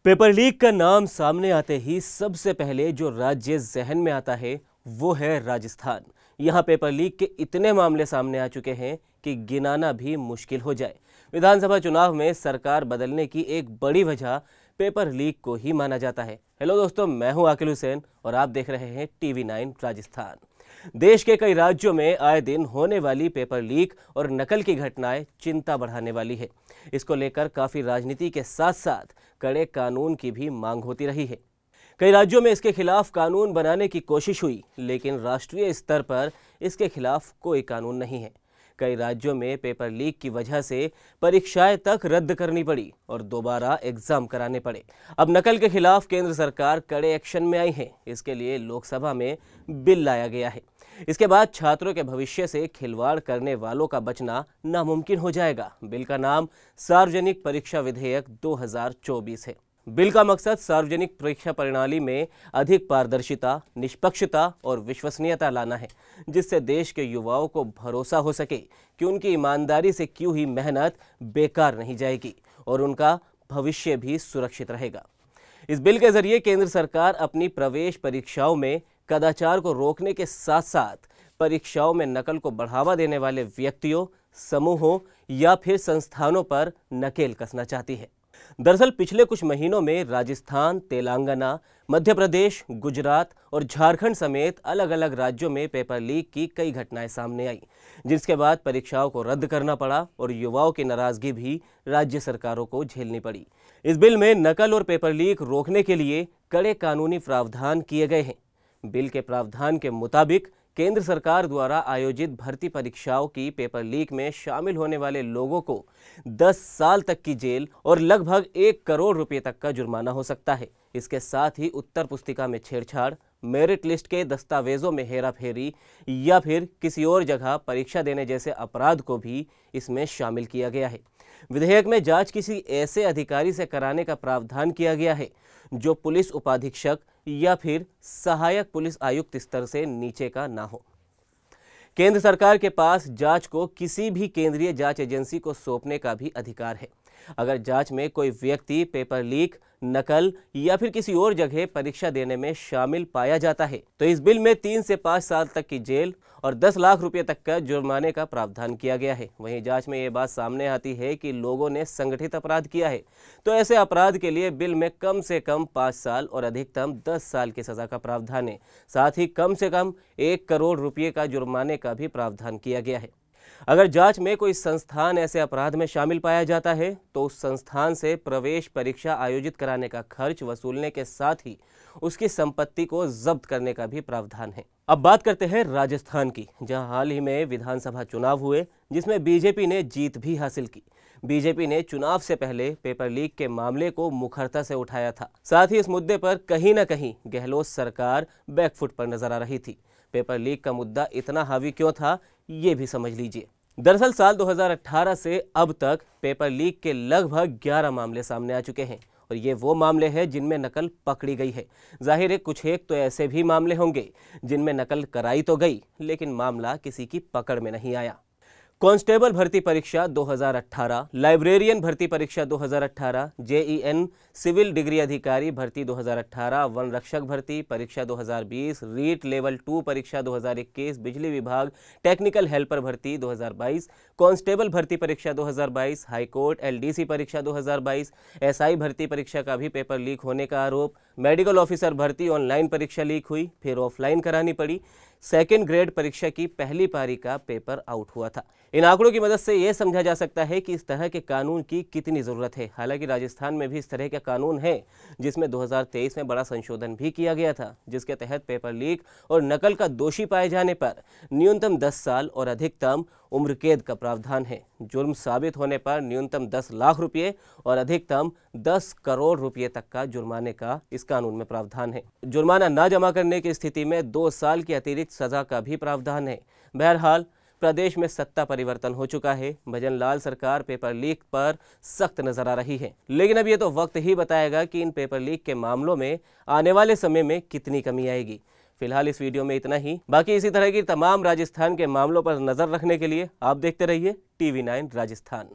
Paper leak का नाम सामने आते ही सबसे पहले जो राज्य जहन में आता है वो है राजस्थान। यहाँ पेपर लीक के इतने मामले सामने आ चुके हैं कि गिनाना भी मुश्किल हो जाए। विधानसभा चुनाव में सरकार बदलने की एक बड़ी वजह पेपर लीक को ही माना जाता है। हेलो दोस्तों, मैं हूं आकिल हुसैन और आप देख रहे हैं TV9 राजस्थान। देश के कई राज्यों में आए दिन होने वाली पेपर लीक और नकल की घटनाएं चिंता बढ़ाने वाली है। इसको लेकर काफी राजनीति के साथ साथ कड़े कानून की भी मांग होती रही है। कई राज्यों में इसके खिलाफ कानून बनाने की कोशिश हुई, लेकिन राष्ट्रीय स्तर पर इसके खिलाफ कोई कानून नहीं है। कई राज्यों में पेपर लीक की वजह से परीक्षाएं तक रद्द करनी पड़ी और दोबारा एग्जाम कराने पड़े। अब नकल के खिलाफ केंद्र सरकार कड़े एक्शन में आई है। इसके लिए लोकसभा में बिल लाया गया है। इसके बाद छात्रों के भविष्य से खिलवाड़ करने वालों का बचना नामुमकिन हो जाएगा। बिल का नाम सार्वजनिक परीक्षा विधेयक 2024 है। बिल का मकसद सार्वजनिक परीक्षा प्रणाली में अधिक पारदर्शिता, निष्पक्षता और विश्वसनीयता लाना है, जिससे देश के युवाओं को भरोसा हो सके कि उनकी ईमानदारी से की हुई मेहनत बेकार नहीं जाएगी और उनका भविष्य भी सुरक्षित रहेगा। इस बिल के जरिए केंद्र सरकार अपनी प्रवेश परीक्षाओं में कदाचार को रोकने के साथ साथ परीक्षाओं में नकल को बढ़ावा देने वाले व्यक्तियों, समूहों या फिर संस्थानों पर नकेल कसना चाहती है। दरअसल पिछले कुछ महीनों में राजस्थान, तेलंगाना, मध्य प्रदेश, गुजरात और झारखंड समेत अलग अलग राज्यों में पेपर लीक की कई घटनाएं सामने आई, जिसके बाद परीक्षाओं को रद्द करना पड़ा और युवाओं की नाराजगी भी राज्य सरकारों को झेलनी पड़ी। इस बिल में नकल और पेपर लीक रोकने के लिए कड़े कानूनी प्रावधान किए गए हैं। बिल के प्रावधान के मुताबिक केंद्र सरकार द्वारा आयोजित भर्ती परीक्षाओं की पेपर लीक में शामिल होने वाले लोगों को 10 साल तक की जेल और लगभग 1 करोड़ रुपए तक का जुर्माना हो सकता है। इसके साथ ही उत्तर पुस्तिका में छेड़छाड़, मेरिट लिस्ट के दस्तावेजों में हेराफेरी या फिर किसी और जगह परीक्षा देने जैसे अपराध को भी इसमें शामिल किया गया है। विधेयक में जांच किसी ऐसे अधिकारी से कराने का प्रावधान किया गया है जो पुलिस उपाधीक्षक या फिर सहायक पुलिस आयुक्त स्तर से नीचे का ना हो। केंद्र सरकार के पास जांच को किसी भी केंद्रीय जांच एजेंसी को सौंपने का भी अधिकार है। अगर जांच में कोई व्यक्ति पेपर लीक, नकल या फिर किसी और जगह परीक्षा देने में शामिल पाया जाता है तो इस बिल में 3 से 5 साल तक की जेल और 10 लाख रुपए तक का जुर्माने का प्रावधान किया गया है। वहीं जांच में ये बात सामने आती है कि लोगों ने संगठित अपराध किया है तो ऐसे अपराध के लिए बिल में कम से कम 5 साल और अधिकतम 10 साल की सजा का प्रावधान है। साथ ही कम से कम 1 करोड़ रुपये का जुर्माने का भी प्रावधान किया गया है। अगर जांच में कोई संस्थान ऐसे अपराध में शामिल पाया जाता है तो उस संस्थान से प्रवेश परीक्षा आयोजित कराने का खर्च वसूलने के साथ ही उसकी संपत्ति को जब्त करने का भी प्रावधान है। अब बात करते हैं राजस्थान की, जहां हाल ही में विधानसभा चुनाव हुए, जिसमें बीजेपी ने जीत भी हासिल की। बीजेपी ने चुनाव से पहले पेपर लीक के मामले को मुखरता से उठाया था। साथ ही इस मुद्दे पर कहीं न कहीं गहलोत सरकार बैकफुट पर नजर आ रही थी। पेपर लीक का मुद्दा इतना हावी क्यों था, ये भी समझ लीजिए। दरअसल साल 2018 से अब तक पेपर लीक के लगभग 11 मामले सामने आ चुके हैं और ये वो मामले हैं जिनमें नकल पकड़ी गई है। जाहिर है कुछ एक तो ऐसे भी मामले होंगे जिनमें नकल कराई तो गई लेकिन मामला किसी की पकड़ में नहीं आया। कांस्टेबल भर्ती परीक्षा 2018, लाइब्रेरियन भर्ती परीक्षा 2018, JEN सिविल डिग्री अधिकारी भर्ती 2018, वन रक्षक भर्ती परीक्षा 2020, रीट लेवल 2 परीक्षा 2021, बिजली विभाग टेक्निकल हेल्पर भर्ती 2022, कांस्टेबल भर्ती परीक्षा 2022, हाईकोर्ट LDC परीक्षा 2022, SI भर्ती परीक्षा का भी पेपर लीक होने का आरोप, मेडिकल ऑफिसर भर्ती ऑनलाइन परीक्षा लीक हुई, फिर ऑफलाइन करानी पड़ी, सेकेंड ग्रेड परीक्षा की पहली पारी का पेपर आउट हुआ था। इन आंकड़ों की मदद से यह समझा जा सकता है कि इस तरह के कानून की कितनी ज़रूरत है। हालांकि राजस्थान में भी इस तरह के कानून है जिसमें 2023 में बड़ा संशोधन भी किया गया था, जिसके तहत पेपर लीक और नकल का दोषी पाए जाने पर न्यूनतम 10 साल और अधिकतम उम्र कैद का प्रावधान है। जुर्म साबित होने पर न्यूनतम 10 लाख रुपये और अधिकतम 10 करोड़ रुपये तक का जुर्माने का इस कानून में प्रावधान है। जुर्माना न जमा करने की स्थिति में 2 साल की अतिरिक्त सजा का भी प्रावधान है। बहरहाल प्रदेश में सत्ता परिवर्तन हो चुका है। भजन लाल सरकार पेपर लीक पर सख्त नजर आ रही है, लेकिन अब ये तो वक्त ही बताएगा कि इन पेपर लीक के मामलों में आने वाले समय में कितनी कमी आएगी। फिलहाल इस वीडियो में इतना ही। बाकी इसी तरह की तमाम राजस्थान के मामलों पर नजर रखने के लिए आप देखते रहिए TV9 राजस्थान।